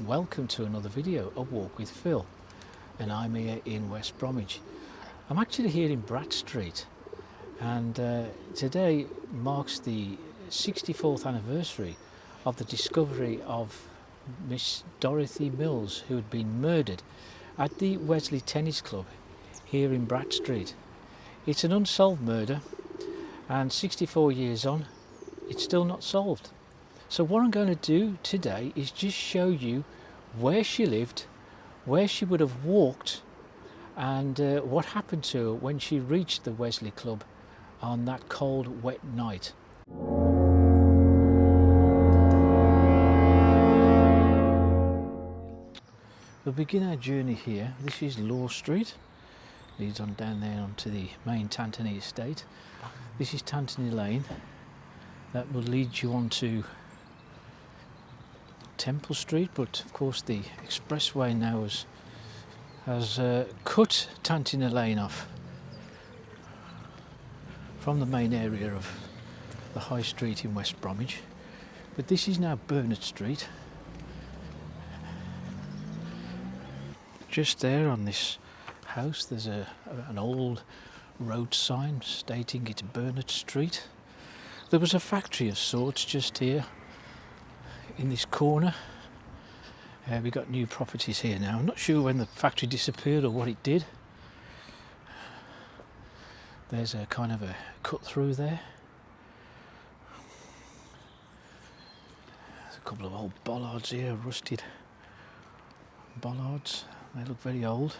welcome to another video, A Walk with Phil, and I'm here in West Bromwich. I'm actually here in Bratt Street, and today marks the 64th anniversary of the discovery of Miss Dorothy Mills, who had been murdered at the Wesley Tennis Club here in Bratt Street. It's an unsolved murder, and 64 years on, it's still not solved. So what I'm going to do today is just show you where she lived, where she would have walked, and what happened to her when she reached the Wesley Club on that cold, wet night. We'll begin our journey here. This is Law Street, leads on down there onto the main Tantony estate. This is Tantony Lane, that will lead you on to Temple Street, but of course the expressway now has cut Tantony Lane off from the main area of the High Street in West Bromwich. But this is now Bernard Street. Just there on this house there's an old road sign stating it's Bernard Street. There was a factory of sorts just here in this corner. We got new properties here now. I'm not sure when the factory disappeared or what it did. There's a kind of a cut through there. There's a couple of old bollards here, rusted bollards. They look very old.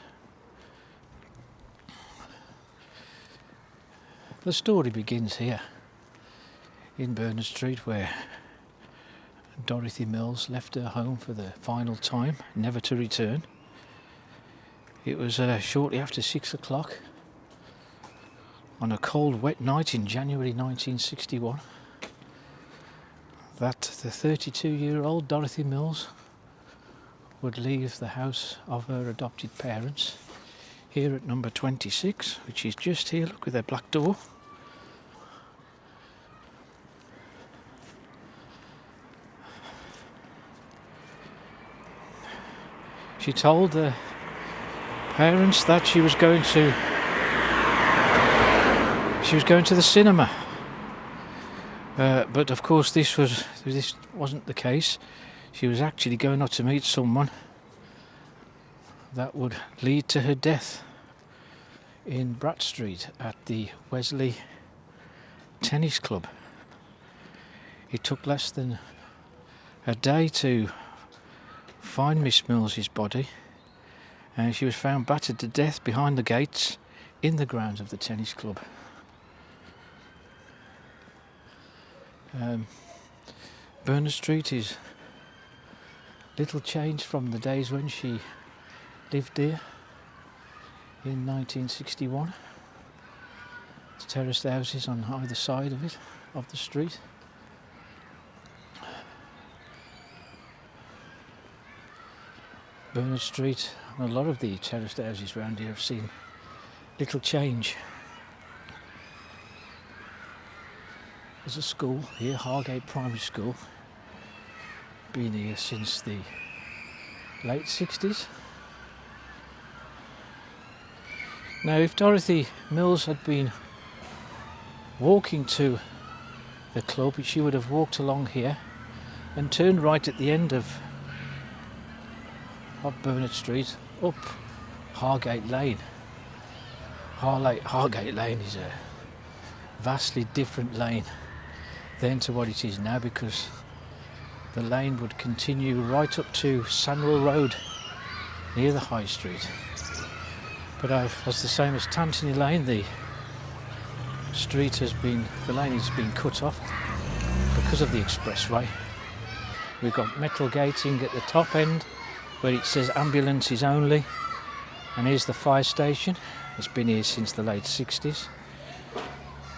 The story begins here in Bernard Street, where Dorothy Mills left her home for the final time, never to return. It was shortly after 6 o'clock on a cold, wet night in January 1961 that the 32-year-old Dorothy Mills would leave the house of her adopted parents here at number 26, which is just here, look, with their black door. She told the parents that she was going to the cinema, but of course this wasn't the case. She was actually going out to meet someone that would lead to her death in Bratt Street at the Wesley Tennis Club. It took less than a day to find Miss Mills's body, and she was found battered to death behind the gates in the grounds of the tennis club. Bernard Street is little changed from the days when she lived here in 1961. There's terraced houses on either side of it, of the street. Bernard Street and a lot of the terraced houses around here have seen little change. There's a school here, Hargate Primary School, been here since the late 60s. Now, if Dorothy Mills had been walking to the club, she would have walked along here and turned right at the end of Bernard Street up Hargate Lane. Hargate Lane is a vastly different lane then to what it is now, because the lane would continue right up to Sandwell Road near the High Street. But as the same as Tantony Lane, the lane has been cut off because of the expressway. We've got metal gating at the top end where it says ambulances only, and here's the fire station. It's been here since the late 60s.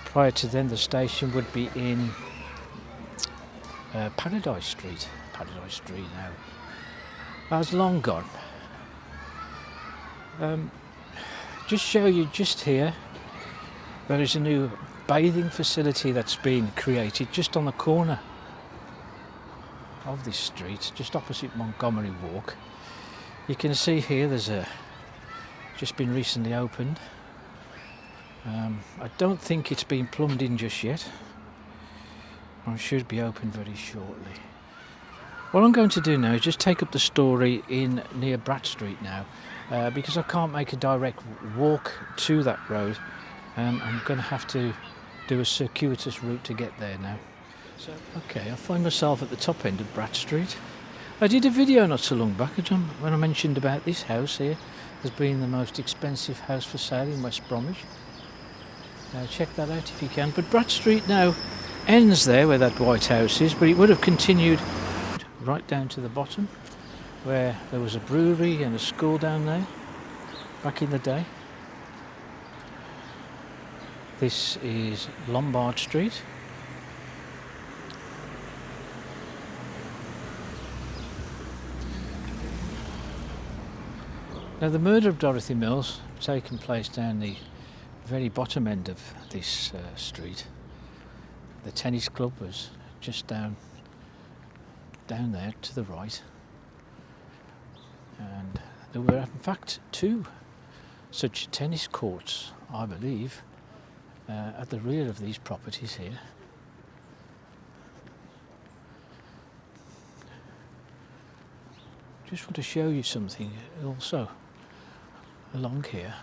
Prior to then, the station would be in Paradise Street. Paradise Street now has long gone. Just show you just here, there is a new bathing facility that's been created just on the corner of this street, just opposite Montgomery Walk. You can see here there's just been recently opened. I don't think it's been plumbed in just yet. It should be open very shortly. What I'm going to do now is just take up the story in near Bratt Street now, because I can't make a direct walk to that road. I'm going to have to do a circuitous route to get there now. So, okay, I find myself at the top end of Bratt Street. I did a video not so long back when I mentioned about this house here as being the most expensive house for sale in West Bromwich. Check that out if you can. But Bratt Street now ends there where that white house is, but it would have continued right down to the bottom where there was a brewery and a school down there back in the day. This is Lombard Street. Now the murder of Dorothy Mills taken place down the very bottom end of this street. The tennis club was just down there to the right, and there were in fact two such tennis courts, I believe, at the rear of these properties here. Just want to show you something also along here,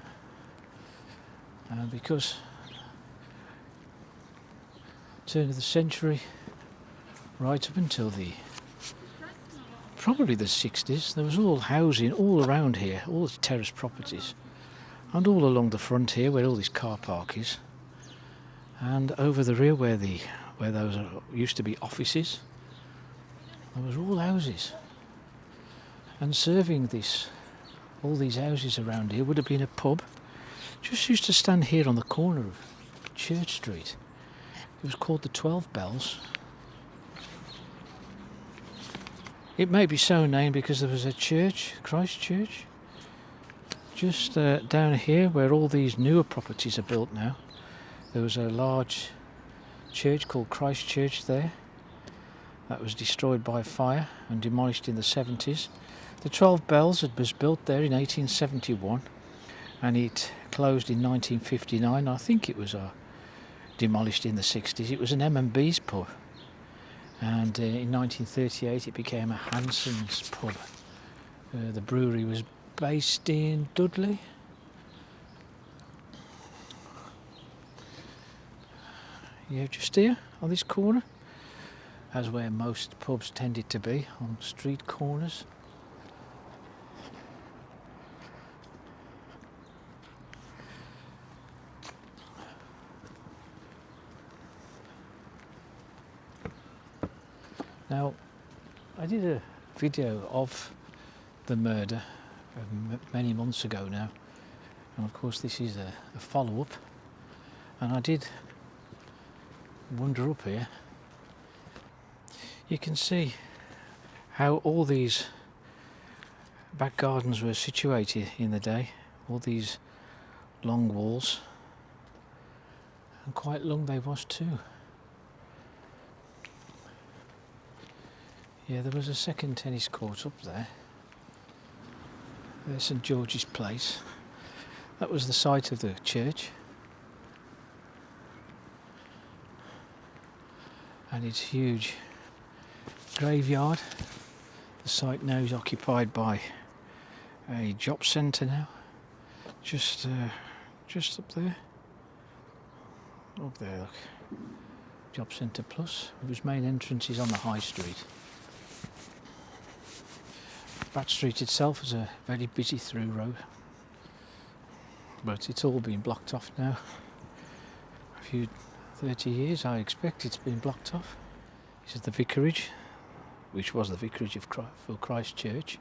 because turn of the century right up until probably the 60s, there was all housing all around here, all the terrace properties, and all along the front here where all this car park is, and over the rear where those used to be offices, there was all houses. And serving all these houses around here would have been a pub. Just used to stand here on the corner of Church Street. It was called the 12 Bells. It may be so named because there was a church, Christ Church, just down here where all these newer properties are built now. There was a large church called Christ Church there that was destroyed by fire and demolished in the 70s. The 12 Bells was built there in 1871 and it closed in 1959. I think it was demolished in the 60s. It was an M&B's pub, and in 1938 it became a Hanson's pub. The brewery was based in Dudley. Yeah, just here on this corner, as where most pubs tended to be, on street corners. Now, I did a video of the murder many months ago now, and of course this is a follow-up, and I did wander up here. You can see how all these back gardens were situated in the day, all these long walls, and quite long they was too. Yeah, there was a second tennis court up there. There's St George's Place. That was the site of the church. And its huge graveyard. The site now is occupied by a job centre now. Just up there. Up there, look. Job Centre Plus, whose main entrance is on the High Street. Bratt Street itself is a very busy through road, but it's all been blocked off now. A few 30 years, I expect it's been blocked off. This is the vicarage, which was the vicarage of Christ Church.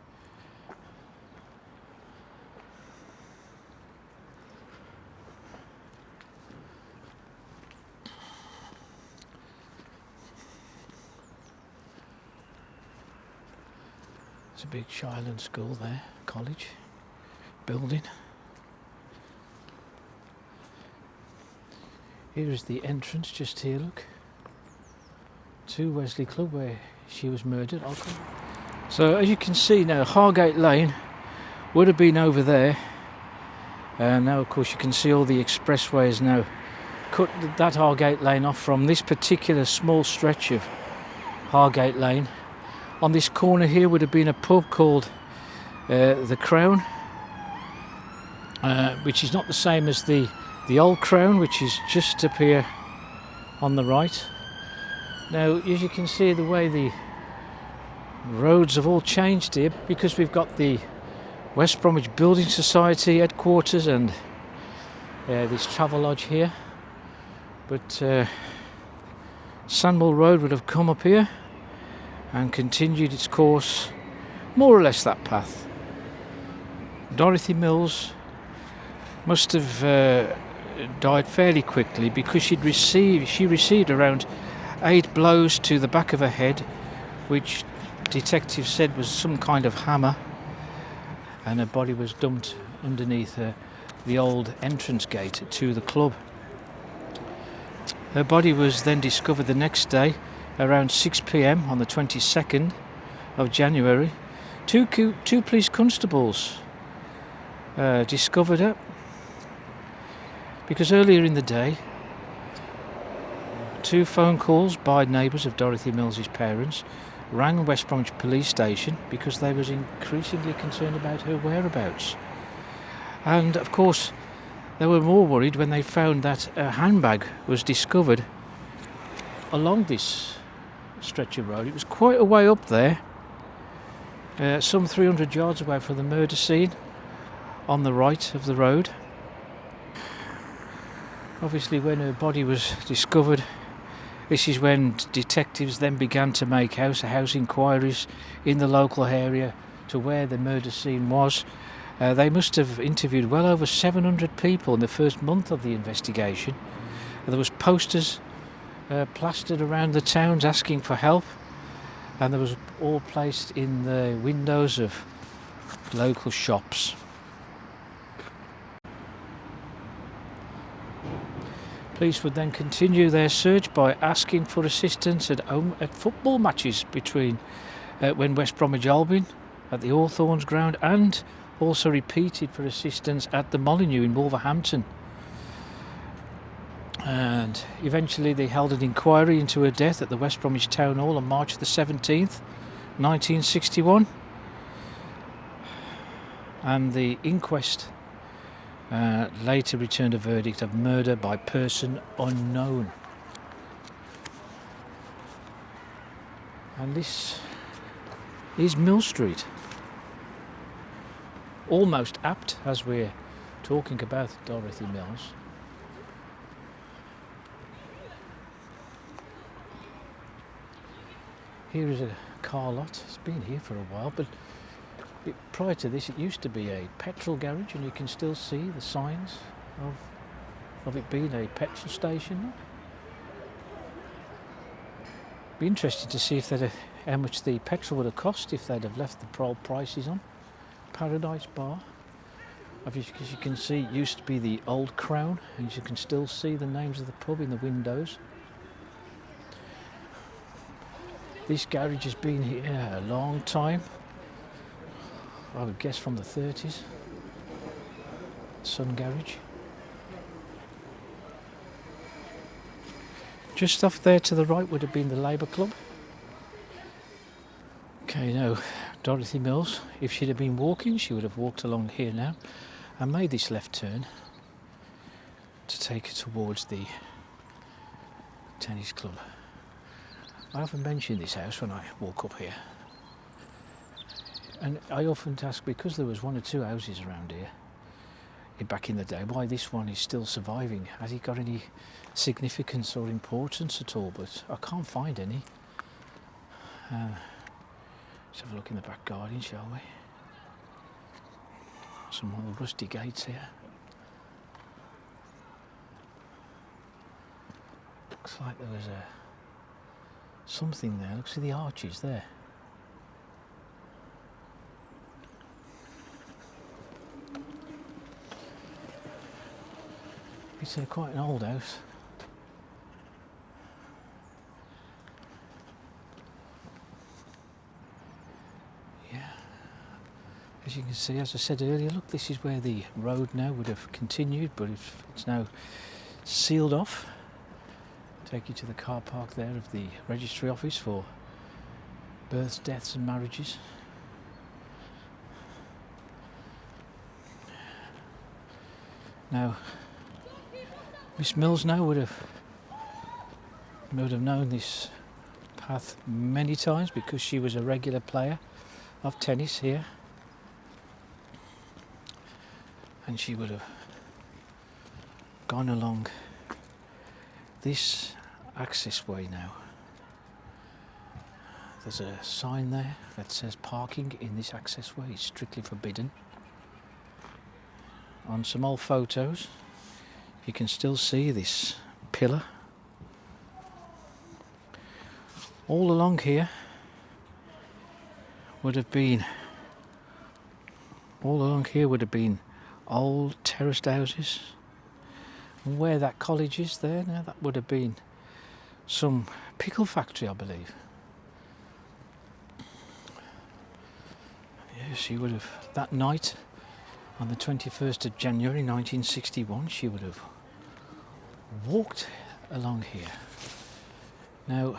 There's a big Shireland school there, college, building. Here is the entrance, just here, look, to Wesley Club, where she was murdered. So as you can see now, Hargate Lane would have been over there. Now of course you can see all the expressways now cut that Hargate Lane off from this particular small stretch of Hargate Lane. On this corner here would have been a pub called the Crown, which is not the same as the old Crown, which is just up here on the right. Now as you can see, the way the roads have all changed here, because we've got the West Bromwich Building Society headquarters and this travel lodge here, but Sandwell Road would have come up here and continued its course more or less that path. Dorothy Mills must have died fairly quickly, because she received around 8 blows to the back of her head, which detectives said was some kind of hammer, and her body was dumped underneath the old entrance gate to the club. Her body was then discovered the next day around 6 p.m. on the 22nd of January. Two police constables discovered her, because earlier in the day 2 phone calls by neighbours of Dorothy Mills's parents rang West Bromwich police station because they was increasingly concerned about her whereabouts. And of course they were more worried when they found that a handbag was discovered along this stretch of road. It was quite a way up there, some 300 yards away from the murder scene on the right of the road. Obviously when her body was discovered, this is when detectives then began to make house-to-house inquiries in the local area to where the murder scene was. They must have interviewed well over 700 people in the first month of the investigation. There was posters plastered around the towns asking for help, and there was all placed in the windows of local shops. Police would then continue their search by asking for assistance at football matches between when West Bromwich Albion at the Hawthorns ground, and also repeated for assistance at the Molyneux in Wolverhampton. And eventually they held an inquiry into her death at the West Bromwich Town Hall on March the 17th, 1961. And the inquest later returned a verdict of murder by person unknown. And this is Mill Street. Almost apt as we're talking about Dorothy Mills. Here is a car lot. It's been here for a while, but prior to this it used to be a petrol garage, and you can still see the signs of it being a petrol station. Be interested to see if how much the petrol would have cost if they'd have left the prices on. Paradise Bar, as you can see, it used to be the old Crown, and you can still see the names of the pub in the windows. This garage has been here a long time. I would guess from the 30s. Sun Garage. Just off there to the right would have been the Labour Club. Okay, now Dorothy Mills, if she'd have been walking, she would have walked along here now and made this left turn to take her towards the tennis club. I often mention this house when I walk up here. And I often ask, because there was 1 or 2 houses around here back in the day, why this one is still surviving. Has it got any significance or importance at all? But I can't find any. Let's have a look in the back garden, shall we? Some old rusty gates here. Looks like there was something there. Look, see the arches there. It's quite an old house. As you can see, as I said earlier, look, this is where the road now would have continued, but it's now sealed off. Take you to the car park there of the registry office for births, deaths and marriages. Now, Miss Mills now would have known this path many times because she was a regular player of tennis here, and she would have gone along this access way now. There's a sign there that says parking in this access way is strictly forbidden. On some old photos you can still see this pillar. All along here would have been old terraced houses, and where that college is there now, that would have been some pickle factory, I believe. Yes, she would have, that night on the 21st of January 1961, she would have walked along here. Now,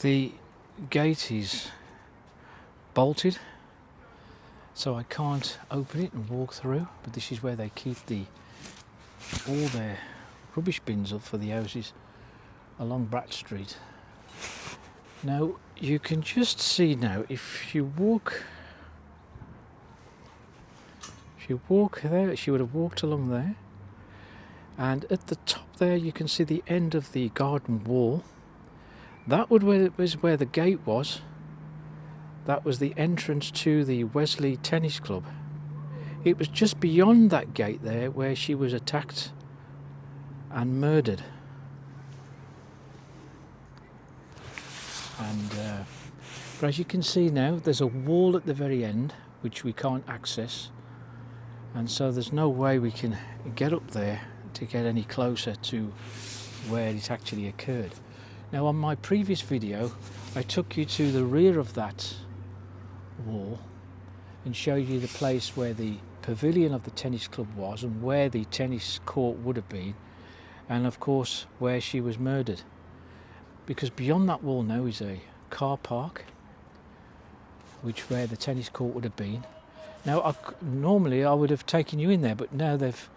the gate is bolted, so I can't open it and walk through, but this is where they keep all their rubbish bins up for the houses along Bratt Street. Now you can just see now, if you walk there, she would have walked along there, and at the top there you can see the end of the garden wall. That was where the gate was. That was the entrance to the Wesley Tennis Club. It was just beyond that gate there where she was attacked and murdered. And but as you can see now, there's a wall at the very end which we can't access, and so there's no way we can get up there to get any closer to where it actually occurred. Now, on my previous video I took you to the rear of that wall and showed you the place where the pavilion of the tennis club was and where the tennis court would have been, and of course where she was murdered, because beyond that wall now is a car park where the tennis court would have been. Now normally I would have taken you in there, but now they've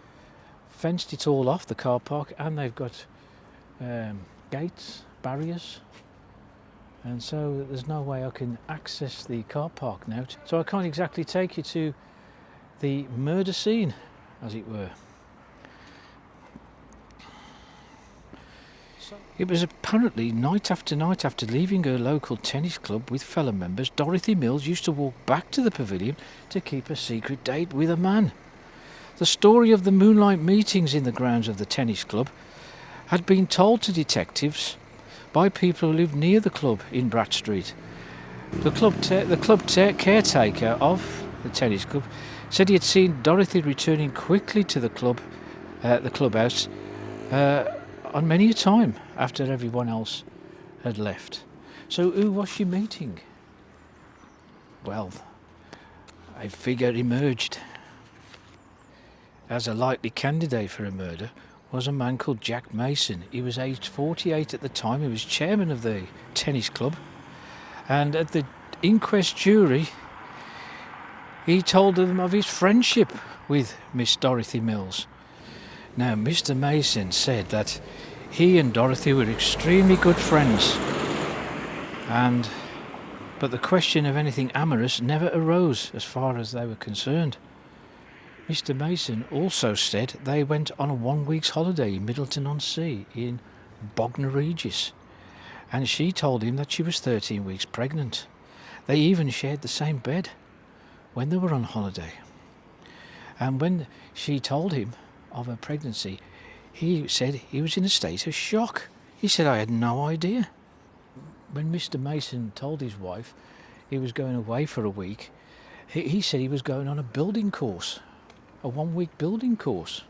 fenced it all off, the car park, and they've got gates, barriers, and so there's no way I can access the car park now, so I can't exactly take you to the murder scene, as it were. It was apparently night after leaving her local tennis club with fellow members, Dorothy Mills used to walk back to the pavilion to keep a secret date with a man. The story of the moonlight meetings in the grounds of the tennis club had been told to detectives by people who lived near the club in Bratt Street. The club caretaker of the tennis club said he had seen Dorothy returning quickly to the clubhouse on many a time after everyone else had left. So who was she meeting? Well, a figure emerged as a likely candidate for a murder was a man called Jack Mason. He was aged 48 at the time. He was chairman of the tennis club, and at the inquest jury he told them of his friendship with Miss Dorothy Mills. Now, Mr. Mason said that he and Dorothy were extremely good friends, but the question of anything amorous never arose as far as they were concerned. Mr. Mason also said they went on a 1 week's holiday in Middleton-on-Sea in Bognor Regis, and she told him that she was 13 weeks pregnant. They even shared the same bed when they were on holiday. And when she told him of her pregnancy, he said he was in a state of shock. He said, "I had no idea." When Mr. Mason told his wife he was going away for a week, he said he was going on a building course, a 1 week building course.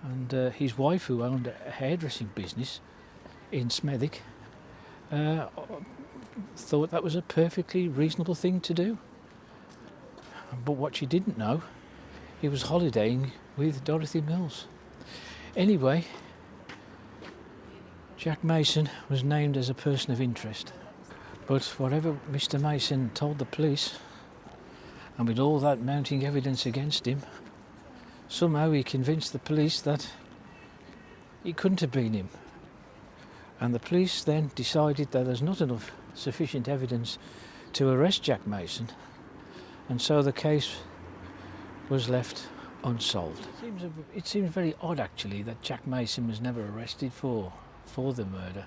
and his wife, who owned a hairdressing business in Smethwick, thought that was a perfectly reasonable thing to do. But what she didn't know, he was holidaying with Dorothy Mills. Anyway, Jack Mason was named as a person of interest. But whatever Mr. Mason told the police, and with all that mounting evidence against him, somehow he convinced the police that it couldn't have been him. And the police then decided that there's not enough sufficient evidence to arrest Jack Mason, and so the case was left unsolved. It seems very odd actually that Jack Mason was never arrested for the murder.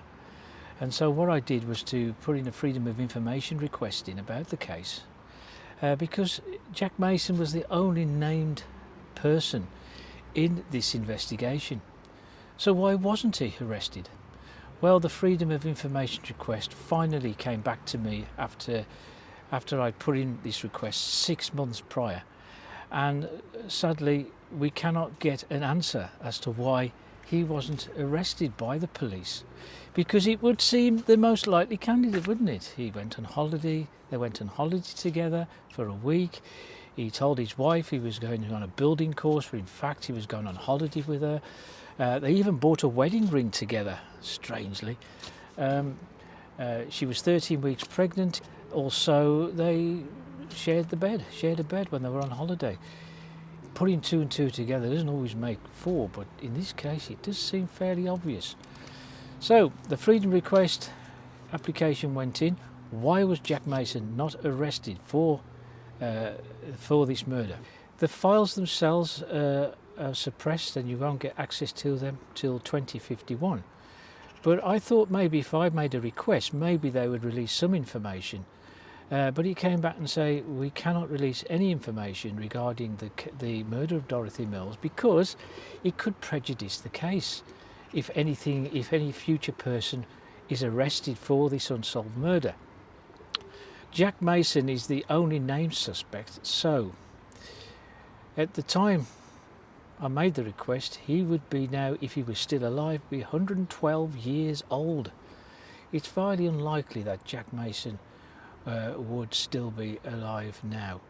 And so what I did was to put in a Freedom of Information request in about the case, because Jack Mason was the only named person in this investigation. So why wasn't he arrested? Well, the Freedom of Information request finally came back to me after I'd put in this request 6 months prior, and sadly we cannot get an answer as to why he wasn't arrested by the police, because it would seem the most likely candidate, wouldn't it? He went on holiday, they went on holiday together for a week. He told his wife he was going on a building course, but in fact he was going on holiday with her. They even bought a wedding ring together, strangely. She was 13 weeks pregnant. Also, they shared a bed when they were on holiday. Putting 2 and 2 together doesn't always make 4, but in this case it does seem fairly obvious. So the Freedom Request application went in. Why was Jack Mason not arrested for this murder? The files themselves are suppressed and you won't get access to them till 2051. But I thought maybe if I made a request, maybe they would release some information. But he came back and say we cannot release any information regarding the murder of Dorothy Mills because it could prejudice the case. If any future person is arrested for this unsolved murder. Jack Mason is the only named suspect, so at the time I made the request, he would be now, if he was still alive, be 112 years old. It's highly unlikely that Jack Mason would still be alive now.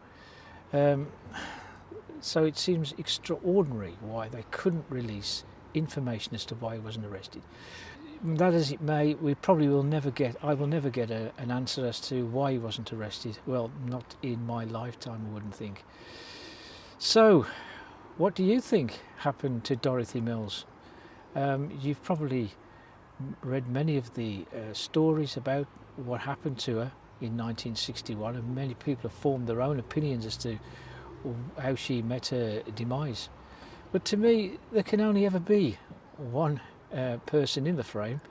So it seems extraordinary why they couldn't release information as to why he wasn't arrested. That as it may, we probably will never get, I will never get an answer as to why he wasn't arrested. Well, not in my lifetime, I wouldn't think. So, what do you think happened to Dorothy Mills? You've probably read many of the stories about what happened to her in 1961, and many people have formed their own opinions as to how she met her demise. But to me, there can only ever be one person in the frame,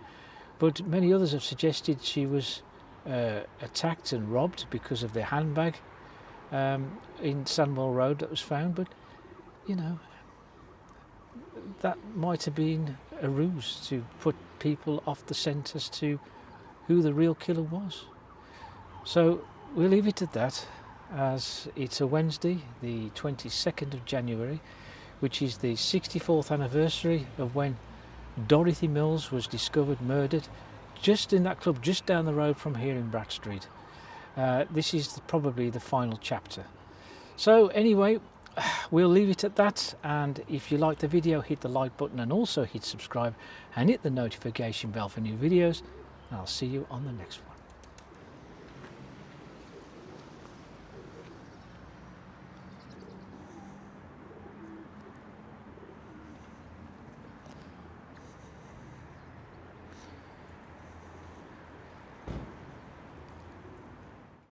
but many others have suggested she was attacked and robbed because of the handbag in Sandwell Road that was found. But you know, that might have been a ruse to put people off the scent as to who the real killer was. So we'll leave it at that, as it's a Wednesday, the 22nd of January, which is the 64th anniversary of when Dorothy Mills was discovered murdered just in that club just down the road from here in Bradstreet. This is probably the final chapter. So anyway, we'll leave it at that, and if you like the video, hit the like button and also hit subscribe and hit the notification bell for new videos, and I'll see you on the next one.